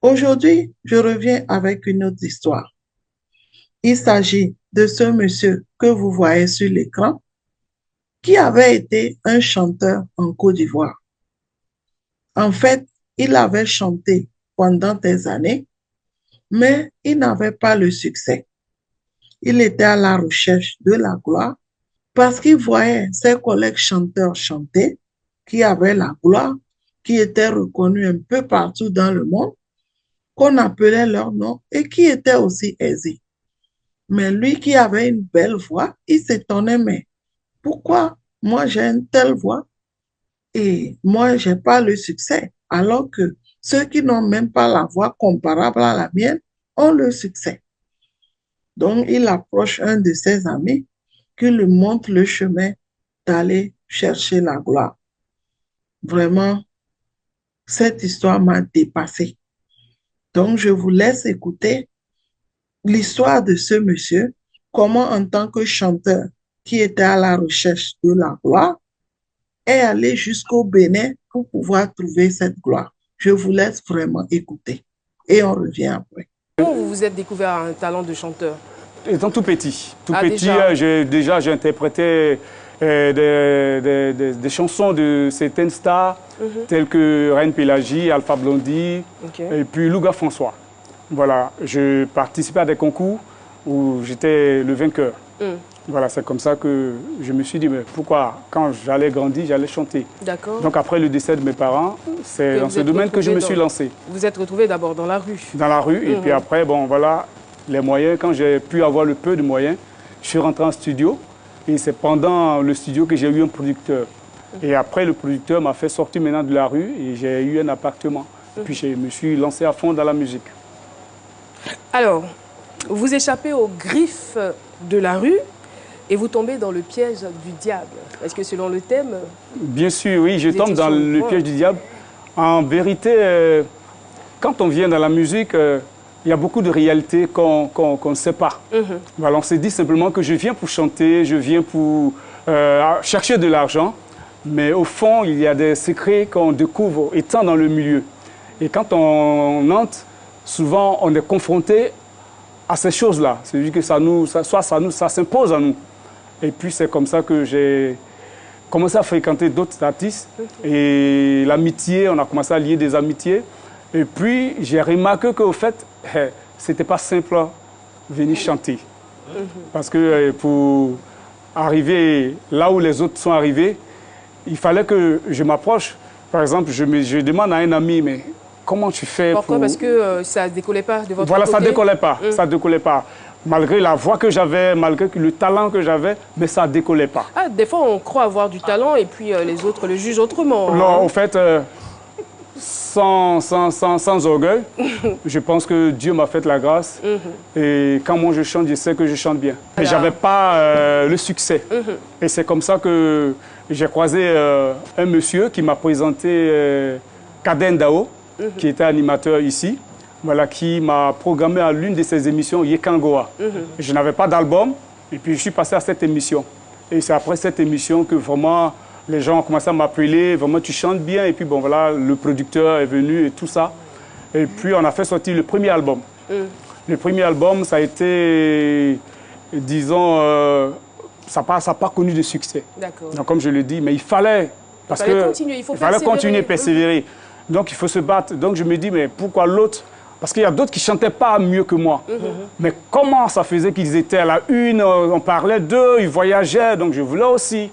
Aujourd'hui, je reviens avec une autre histoire. Il s'agit de ce monsieur que vous voyez sur l'écran qui avait été un chanteur en Côte d'Ivoire. En fait, il avait chanté pendant des années, mais il n'avait pas le succès. Il était à la recherche de la gloire parce qu'il voyait ses collègues chanteurs chanter, qui avaient la gloire, qui étaient reconnus un peu partout dans le monde, qu'on appelait leur nom et qui étaient aussi aisés. Mais lui qui avait une belle voix, il s'étonnait, mais pourquoi moi j'ai une telle voix et moi j'ai pas le succès, alors que ceux qui n'ont même pas la voix comparable à la mienne ont le succès. Donc il approche un de ses amis qui lui montre le chemin d'aller chercher la gloire. Vraiment, cette histoire m'a dépassée. Donc je vous laisse écouter l'histoire de ce monsieur, comment en tant que chanteur qui était à la recherche de la gloire, est allé jusqu'au Bénin pour pouvoir trouver cette gloire. Je vous laisse vraiment écouter et on revient après. Comment vous vous êtes découvert un talent de chanteur? Étant tout Ah, petit, déjà. j'ai interprété des chansons de certaines stars, telles que Reine Pélagie, Alpha Blondy, Ok. et puis Louga François. Voilà, je participais à des concours où j'étais le vainqueur. Voilà, c'est comme ça que je me suis dit, mais pourquoi, quand j'allais grandir, j'allais chanter. D'accord. Donc après le décès de mes parents, c'est Et dans vous ce êtes domaine que je retrouvé me suis lancé. Vous êtes retrouvé d'abord dans la rue. Dans la rue, et puis après, bon, voilà, les moyens. Quand j'ai pu avoir le peu de moyens, je suis rentré en studio. Et c'est pendant le studio que j'ai eu un producteur. Et après, le producteur m'a fait sortir maintenant de la rue et j'ai eu un appartement. Puis je me suis lancé à fond dans la musique. Alors, vous échappez aux griffes de la rue et vous tombez dans le piège du diable. Est-ce que selon le thème, Bien sûr, oui, je Vous tombe étiez dans sur le le point. piège du diable. En vérité, quand on vient dans la musique, il y a beaucoup de réalités qu'on ne sait pas. Voilà, on s'est dit simplement que je viens pour chanter, je viens pour chercher de l'argent. Mais au fond, il y a des secrets qu'on découvre étant dans le milieu. Et quand on entre, souvent on est confronté à ces choses-là. C'est-à-dire que ça s'impose à nous. Et puis c'est comme ça que j'ai commencé à fréquenter d'autres artistes. Et l'amitié, on a commencé à lier des amitiés. Et puis j'ai remarqué qu'au fait, c'était pas simple venir chanter. Parce que pour arriver là où les autres sont arrivés, il fallait que je m'approche. Par exemple, je demande à un ami, mais comment tu fais pourquoi? pour... Parce que ça ne décollait pas de votre Voilà, côté. ça décollait pas, ça décollait pas. Malgré la voix que j'avais, malgré le talent que j'avais, mais ça décollait pas. Ah, des fois, on croit avoir du talent et puis les autres le jugent autrement. Non, au fait, sans orgueil, je pense que Dieu m'a fait la grâce. Et quand moi je chante, je sais que je chante bien. Mais je n'avais pas le succès. Et c'est comme ça que j'ai croisé un monsieur qui m'a présenté Kaden Dao, qui était animateur ici. Voilà, qui m'a programmé à l'une de ses émissions, Yekangoa. Je n'avais pas d'album, et puis je suis passé à cette émission. Et c'est après cette émission que vraiment les gens ont commencé à m'appeler, vraiment tu chantes bien, et puis bon voilà, le producteur est venu et tout ça. Et puis on a fait sortir le premier album. Le premier album, ça a été, disons, ça n'a pas connu de succès. D'accord. Donc comme je le dis, mais il fallait, parce fallait que continuer, il faut fallait persévérer. continuer, persévérer. Donc il faut se battre. Donc je me dis, mais pourquoi l'autre? Parce qu'il y a d'autres qui ne chantaient pas mieux que moi. Mais comment ça faisait qu'ils étaient à la une, on parlait d'eux, ils voyageaient, donc je voulais aussi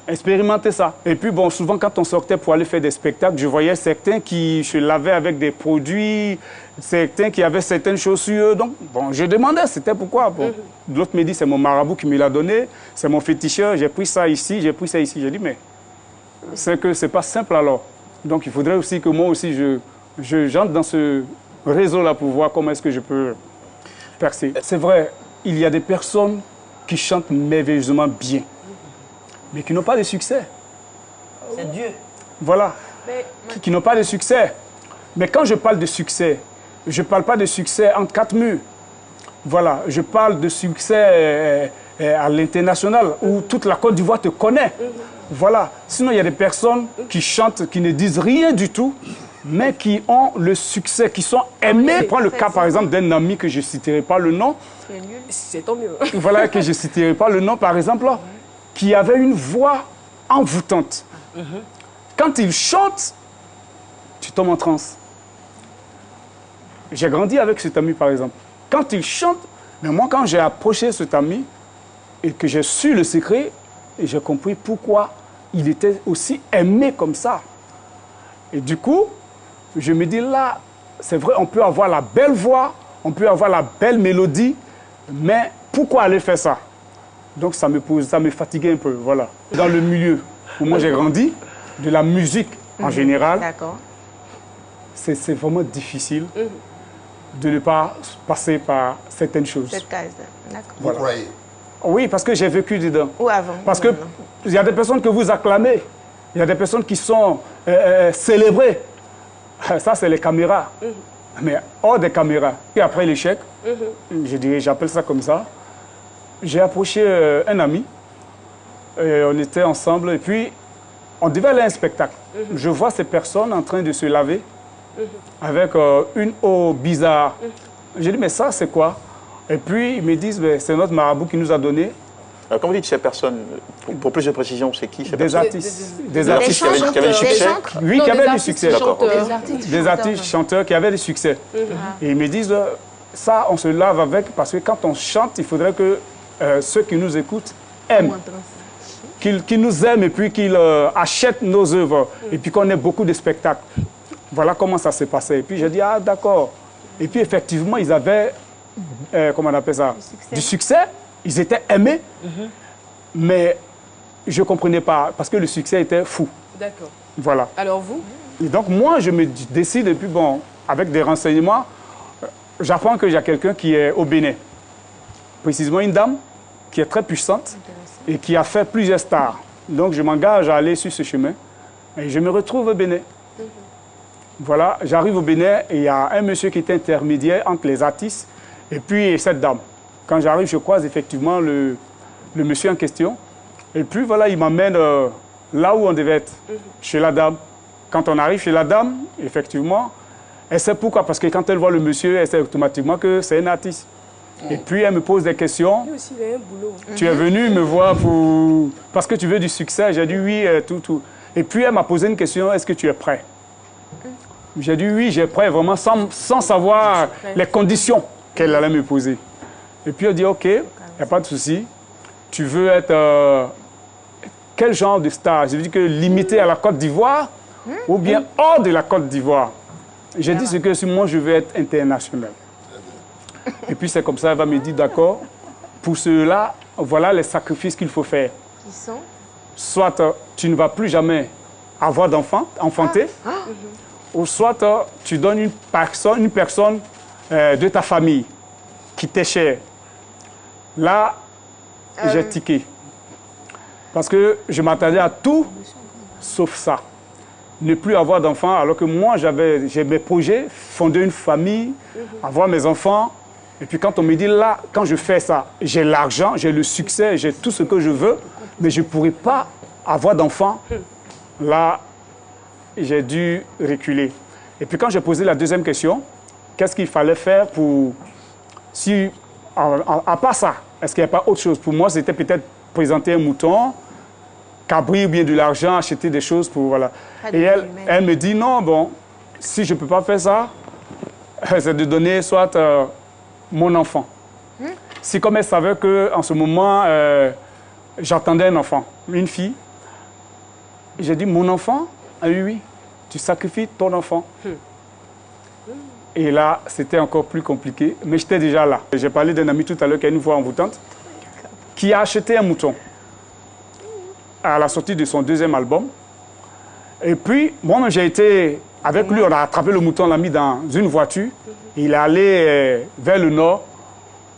expérimenter ça. Et puis bon, souvent quand on sortait pour aller faire des spectacles, je voyais certains qui se lavaient avec des produits, certains qui avaient certaines chaussures. Donc bon, je demandais, c'était pourquoi. Bon, l'autre me dit, c'est mon marabout qui me l'a donné, c'est mon féticheur, j'ai pris ça ici, j'ai pris ça ici. J'ai dit, mais c'est que c'est pas simple alors. Donc il faudrait aussi que moi aussi, j'entre dans ce réseau-là pour voir comment est-ce que je peux percer. C'est vrai, il y a des personnes qui chantent merveilleusement bien, mais qui n'ont pas de succès. C'est Dieu. Voilà, qui n'ont pas de succès. Mais quand je parle de succès, je ne parle pas de succès entre quatre murs. Voilà, je parle de succès à l'international, où toute la Côte d'Ivoire te connaît. Voilà, sinon il y a des personnes qui chantent, qui ne disent rien du tout, mais qui ont le succès, qui sont aimés. Prends le cas, par exemple, d'un ami que je ne citerai pas le nom. C'est tant mieux. Voilà, que je ne citerai pas le nom, par exemple, qui avait une voix envoûtante. Quand il chante, tu tombes en transe. J'ai grandi avec cet ami, par exemple. Quand il chante, mais moi, quand j'ai approché cet ami et que j'ai su le secret, et j'ai compris pourquoi il était aussi aimé comme ça. Et du coup, je me dis là, c'est vrai, on peut avoir la belle voix, on peut avoir la belle mélodie, mais pourquoi aller faire ça? Donc ça me fatiguait un peu, voilà. Dans le milieu où moi j'ai grandi, de la musique en général, c'est vraiment difficile de ne pas passer par certaines choses. Cette case-là, d'accord. Vous croyez? Oui, parce que j'ai vécu dedans. Ou avant. Parce qu'il y a des personnes que vous acclamez, il y a des personnes qui sont célébrées. Ça, c'est les caméras. Mais hors des caméras. Et après l'échec, j'appelle ça comme ça, j'ai approché un ami, et on était ensemble, et puis on devait aller à un spectacle. Je vois ces personnes en train de se laver avec une eau bizarre. J'ai dit, mais ça, c'est quoi? Et puis, ils me disent, c'est notre marabout qui nous a donné. Alors, quand vous dites ces personnes, pour plus de précision, c'est qui ces Des personnes? artistes. Des artistes qui avaient du succès? Oui, qui avaient du succès. D'accord. Des artistes chanteurs qui avaient du succès. Et ils me disent, ça, on se lave avec, parce que quand on chante, il faudrait que ceux qui nous écoutent aiment. Qu'ils nous aiment et puis qu'ils achètent nos œuvres. Et puis qu'on ait beaucoup de spectacles. Voilà comment ça s'est passé. Et puis j'ai dit, ah d'accord. Et puis effectivement, ils avaient, comment on appelle ça? Du succès. Ils étaient aimés. Mais je ne comprenais pas, parce que le succès était fou. D'accord. Voilà. Alors vous? Et donc moi, je me décide, et puis bon, avec des renseignements, j'apprends qu'il y a quelqu'un qui est au Bénin. Précisément une dame qui est très puissante et qui a fait plusieurs stars. Donc je m'engage à aller sur ce chemin et je me retrouve au Bénin. Voilà, j'arrive au Bénin et il y a un monsieur qui est intermédiaire entre les artistes et puis cette dame. Quand j'arrive, je croise effectivement le monsieur en question. Et puis voilà, il m'amène là où on devait être, chez la dame. Quand on arrive chez la dame, effectivement, elle sait pourquoi. Parce que quand elle voit le monsieur, elle sait automatiquement que c'est un artiste. Et puis elle me pose des questions. Lui aussi, il a un boulot. Tu es venu me voir parce que tu veux du succès. J'ai dit oui, tout. Et puis elle m'a posé une question, est-ce que tu es prêt? J'ai dit oui, j'ai prêt, vraiment, sans savoir les conditions qu'elle allait me poser. Et puis elle dit ok, il n'y a pas de souci. Tu veux être quel genre de star? Je lui dis que limité à la Côte d'Ivoire ou bien hors de la Côte d'Ivoire. J'ai dit ce que si moi je veux être international. Et puis c'est comme ça, elle va me dire d'accord, pour cela, voilà les sacrifices qu'il faut faire. Qui sont? Soit tu ne vas plus jamais avoir d'enfant, enfanter, ou soit tu donnes une personne de ta famille qui t'est chère. Là, j'ai tiqué. Parce que je m'attendais à tout, sauf ça. Ne plus avoir d'enfants, alors que moi, j'ai mes projets, fonder une famille, avoir mes enfants. Et puis quand on me dit là, quand je fais ça, j'ai l'argent, j'ai le succès, j'ai tout ce que je veux, mais je ne pourrais pas avoir d'enfants. Là, j'ai dû reculer. Et puis quand j'ai posé la deuxième question, qu'est-ce qu'il fallait faire pour... Si, à part ça, est-ce qu'il n'y a pas autre chose? Pour moi, c'était peut-être présenter un mouton, cabri ou bien de l'argent, acheter des choses pour... Voilà. Et elle me dit, non, bon, si je ne peux pas faire ça, c'est de donner soit mon enfant. Si comme elle savait qu'en ce moment, j'attendais un enfant, une fille, j'ai dit, mon enfant? Ah oui, tu sacrifies ton enfant. Et là, c'était encore plus compliqué, mais j'étais déjà là. J'ai parlé d'un ami tout à l'heure qui a une voix envoûtante, qui a acheté un mouton à la sortie de son deuxième album. Et puis, moi, j'ai été avec lui, on a attrapé le mouton, on l'a mis dans une voiture. Il est allé vers le nord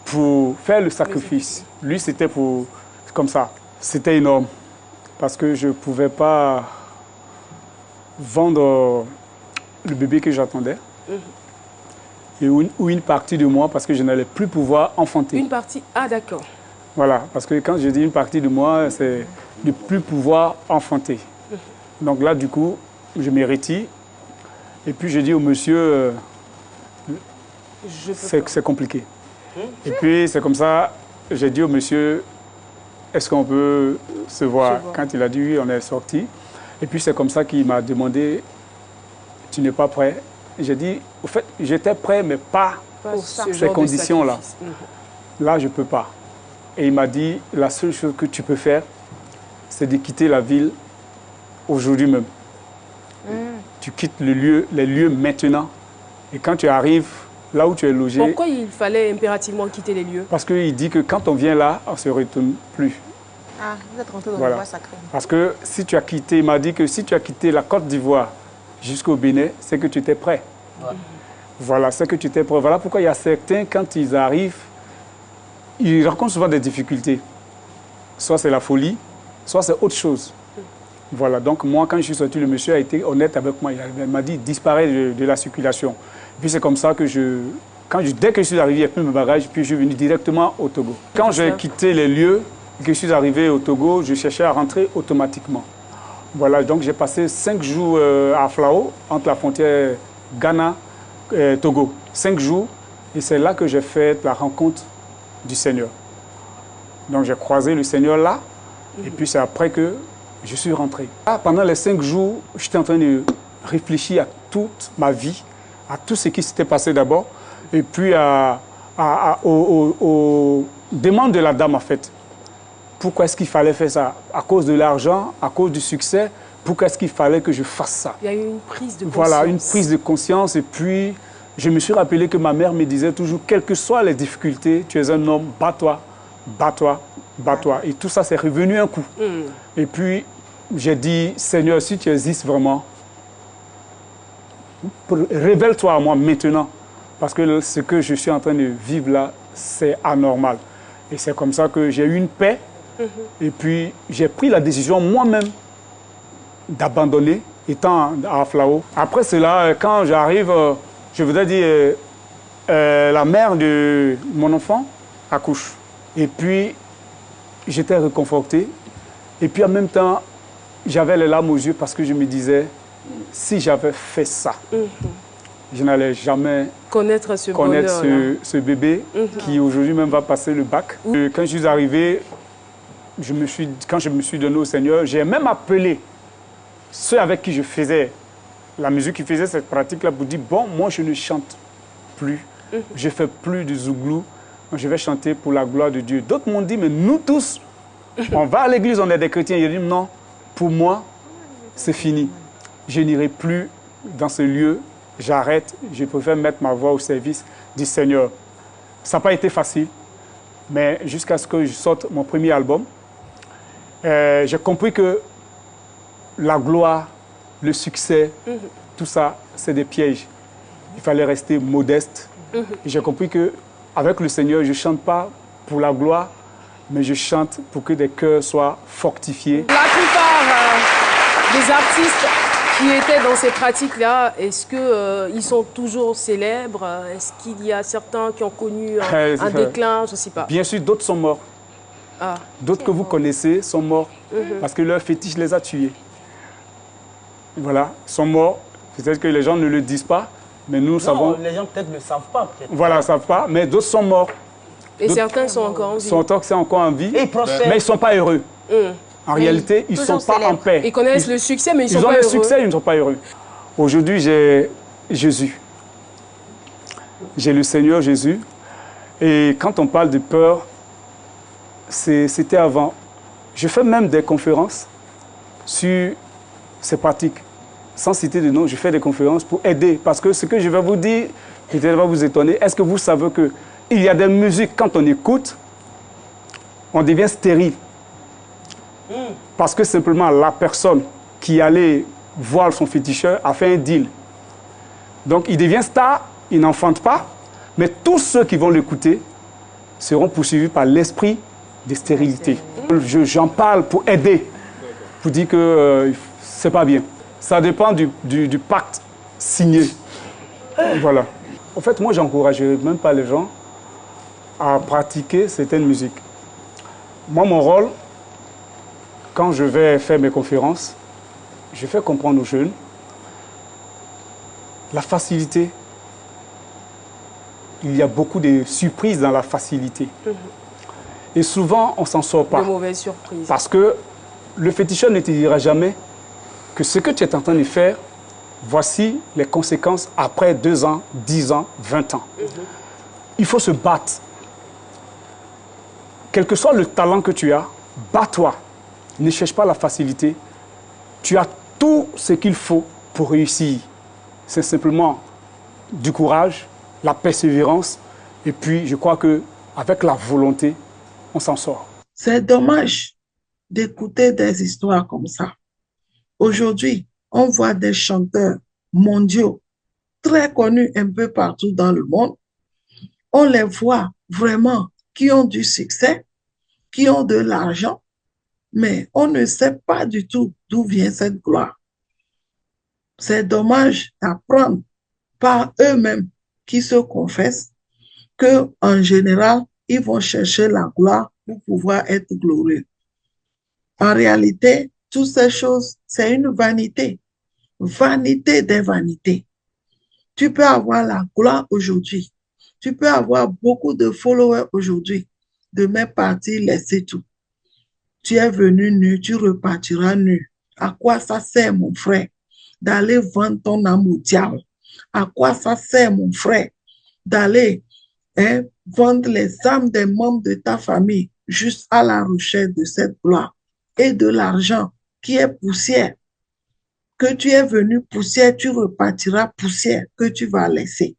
pour faire le sacrifice. Lui, c'était pour... comme ça. C'était énorme. Parce que je ne pouvais pas vendre le bébé que j'attendais. Et ou une partie de moi, parce que je n'allais plus pouvoir enfanter. Une partie? Ah, d'accord. Voilà, parce que quand je dis une partie de moi, c'est de ne plus pouvoir enfanter. Donc là, du coup, je me retire. Et puis j'ai dit au monsieur, c'est compliqué. Et puis c'est comme ça, j'ai dit au monsieur, est-ce qu'on peut se voir? Quand il a dit oui, on est sorti. Et puis c'est comme ça qu'il m'a demandé, tu n'es pas prêt? J'ai dit, au fait, j'étais prêt, mais pas Pour ces conditions-là. Là, je ne peux pas. Et il m'a dit, la seule chose que tu peux faire, c'est de quitter la ville aujourd'hui même. Tu quittes les lieux maintenant. Et quand tu arrives là où tu es logé... Pourquoi il fallait impérativement quitter les lieux? Parce qu'il dit que quand on vient là, on ne se retourne plus. Ah, vous êtes rentré dans Voilà. le bois sacré. Parce que si tu as quitté, il m'a dit que si tu as quitté la Côte d'Ivoire jusqu'au Bénin, c'est que tu étais prêt. Ouais. Voilà, c'est que tu étais prêt. Voilà pourquoi il y a certains, quand ils arrivent, ils rencontrent souvent des difficultés. Soit c'est la folie, soit c'est autre chose. Voilà, donc moi, quand je suis sorti, le monsieur a été honnête avec moi. Il m'a dit, disparaît de la circulation. Et puis c'est comme ça que dès que je suis arrivé, il n'y a plus mes bagages, puis je suis venu directement au Togo. Quand j'ai quitté les lieux, que je suis arrivé au Togo, je cherchais à rentrer automatiquement. Voilà, donc j'ai passé 5 jours à Flao, entre la frontière Ghana-Togo. 5 jours, et c'est là que j'ai fait la rencontre du Seigneur. Donc j'ai croisé le Seigneur là, et puis c'est après que je suis rentré. Là, pendant les 5 jours, j'étais en train de réfléchir à toute ma vie, à tout ce qui s'était passé d'abord, et puis aux demandes de la dame en fait. Pourquoi est-ce qu'il fallait faire ça? À cause de l'argent, à cause du succès? Pourquoi est-ce qu'il fallait que je fasse ça? Il y a eu une prise de conscience. Voilà, une prise de conscience. Et puis, je me suis rappelé que ma mère me disait toujours, quelles que soient les difficultés, tu es un homme, bats-toi, bats-toi, bats-toi. Et tout ça, c'est revenu un coup. Et puis, j'ai dit, Seigneur, si tu existes vraiment, révèle-toi à moi maintenant. Parce que ce que je suis en train de vivre là, c'est anormal. Et c'est comme ça que j'ai eu une paix. Et puis, j'ai pris la décision moi-même d'abandonner, étant à Flao. Après cela, quand j'arrive, je voudrais dire, la mère de mon enfant accouche. Et puis, j'étais réconforté. Et puis, en même temps, j'avais les larmes aux yeux parce que je me disais, si j'avais fait ça, je n'allais jamais connaître ce bébé qui aujourd'hui même va passer le bac. Quand je suis arrivé, quand je me suis donné au Seigneur, j'ai même appelé ceux avec qui je faisais la musique, qui faisaient cette pratique-là, pour dire, bon, moi je ne chante plus, je ne fais plus de zouglou, je vais chanter pour la gloire de Dieu. D'autres m'ont dit, mais nous tous, on va à l'église, on est des chrétiens. J'ai dit, non, pour moi, c'est fini. Je n'irai plus dans ce lieu, j'arrête, je préfère mettre ma voix au service du Seigneur. Ça n'a pas été facile, mais jusqu'à ce que je sorte mon premier album, j'ai compris que la gloire, le succès, tout ça, c'est des pièges. Il fallait rester modeste. J'ai compris qu'avec le Seigneur, je ne chante pas pour la gloire, mais je chante pour que des cœurs soient fortifiés. La plupart des artistes qui étaient dans ces pratiques-là, est-ce qu'ils sont toujours célèbres? Est-ce qu'il y a certains qui ont connu un déclin? Je ne sais pas. Bien sûr, d'autres sont morts. D'autres que vous connaissez sont morts parce que leur fétiche les a tués. Voilà, sont morts. Peut-être que les gens ne le disent pas, mais nous savons... Les gens peut-être ne le savent pas. Voilà, ne savent pas, mais d'autres sont morts. Et certains sont encore en vie. Sont encore en vie, Et ils prospèrent. mais ils ne sont pas heureux. En réalité, ils ne sont pas en paix. Ils connaissent le succès, mais ils ne sont pas heureux. Ils heureux. ont le succès, ils ne sont pas heureux. Aujourd'hui, j'ai Jésus. J'ai le Seigneur Jésus. Et quand on parle de peur, c'était avant. Je fais même des conférences sur ces pratiques. Sans citer de nom, je fais des conférences pour aider. Parce que ce que je vais vous dire, peut-être va vous étonner. Est-ce que vous savez qu'il y a des musiques, quand on écoute, on devient stérile. Parce que simplement la personne qui allait voir son féticheur a fait un deal. Donc il devient star, il n'enfante pas, mais tous ceux qui vont l'écouter seront poursuivis par l'esprit de stérilité. J'en parle pour aider, pour dire que c'est pas bien. Ça dépend du pacte signé. Voilà. En fait, moi, j'encouragerais même pas les gens à pratiquer certaines musiques. Moi, mon rôle, quand je vais faire mes conférences, je fais comprendre aux jeunes La facilité, il y a beaucoup de surprises dans la facilité. Et souvent, on ne s'en sort pas. De mauvaises surprises. Parce que le féticheur ne te dira jamais que ce que tu es en train de faire, voici les conséquences après 2 ans, 10 ans, 20 ans. Il faut se battre. Quel que soit le talent que tu as, bats-toi. Ne cherche pas la facilité. Tu as tout ce qu'il faut pour réussir. C'est simplement du courage, la persévérance, et puis je crois qu'avec la volonté, on s'en sort. C'est dommage d'écouter des histoires comme ça. Aujourd'hui, on voit des chanteurs mondiaux très connus un peu partout dans le monde. On les voit vraiment qui ont du succès, qui ont de l'argent, mais on ne sait pas du tout d'où vient cette gloire. C'est dommage d'apprendre par eux-mêmes qui se confessent qu'en général, ils vont chercher la gloire pour pouvoir être glorieux. En réalité, toutes ces choses, c'est une vanité. Vanité des vanités. Tu peux avoir la gloire aujourd'hui. Tu peux avoir beaucoup de followers aujourd'hui. Demain partir, laisser tout. Tu es venu nu, tu repartiras nu. À quoi ça sert, mon frère, d'aller vendre ton âme au diable? À quoi ça sert, mon frère, d'aller vendre les âmes des membres de ta famille juste à la recherche de cette gloire et de l'argent qui est poussière? Que tu es venu poussière, tu repartiras poussière que tu vas laisser.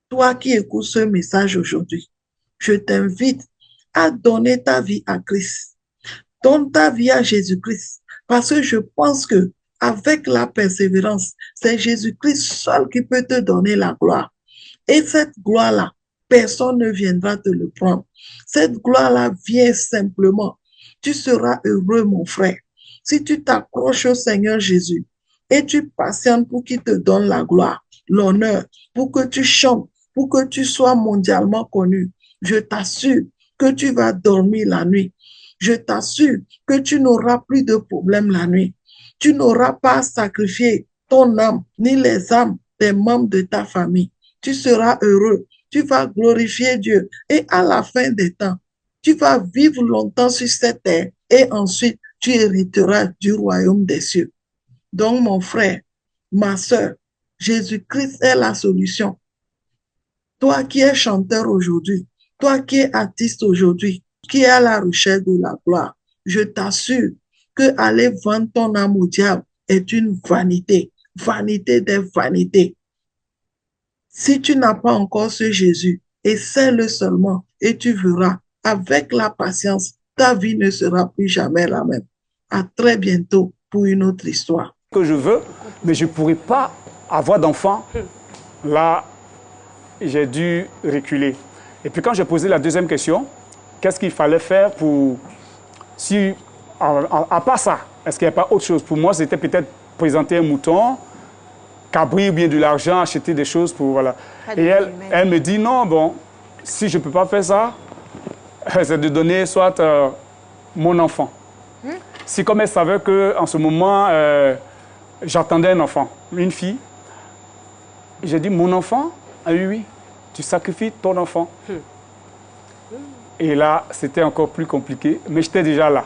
Toi qui écoutes ce message aujourd'hui, je t'invite à donner ta vie à Christ. Donne ta vie à Jésus-Christ, parce que je pense que avec la persévérance, c'est Jésus-Christ seul qui peut te donner la gloire. Et cette gloire-là, personne ne viendra te le prendre. Cette gloire-là vient simplement. Tu seras heureux, mon frère, si tu t'accroches au Seigneur Jésus et tu patientes pour qu'il te donne la gloire, l'honneur, pour que tu chantes, pour que tu sois mondialement connu. Je t'assure que tu vas dormir la nuit. Je t'assure que tu n'auras plus de problème la nuit. Tu n'auras pas à sacrifier ton âme ni les âmes des membres de ta famille. Tu seras heureux. Tu vas glorifier Dieu. Et à la fin des temps, tu vas vivre longtemps sur cette terre et ensuite tu hériteras du royaume des cieux. Donc, mon frère, ma soeur, Jésus-Christ est la solution. Toi qui es chanteur aujourd'hui, toi qui es artiste aujourd'hui, qui est à la recherche de la gloire, je t'assure que aller vendre ton âme au diable est une vanité, vanité des vanités. Si tu n'as pas encore ce Jésus, essaie-le seulement et tu verras, avec la patience, ta vie ne sera plus jamais la même. À très bientôt pour une autre histoire. Que je veux, mais je ne pourrais pas avoir d'enfant. Là, j'ai dû reculer. Et puis quand j'ai posé la deuxième question, qu'est-ce qu'il fallait faire pour... Si, à part ça, est-ce qu'il n'y a pas autre chose? Pour moi, c'était peut-être présenter un mouton, cabri ou bien de l'argent, acheter des choses pour... Voilà. Et elle me dit, non, bon, si je ne peux pas faire ça, c'est de donner soit mon enfant. Si comme elle savait qu'en ce moment, j'attendais un enfant, une fille, j'ai dit, mon enfant? Ah oui, oui, tu sacrifies ton enfant. Et là, c'était encore plus compliqué, mais j'étais déjà là.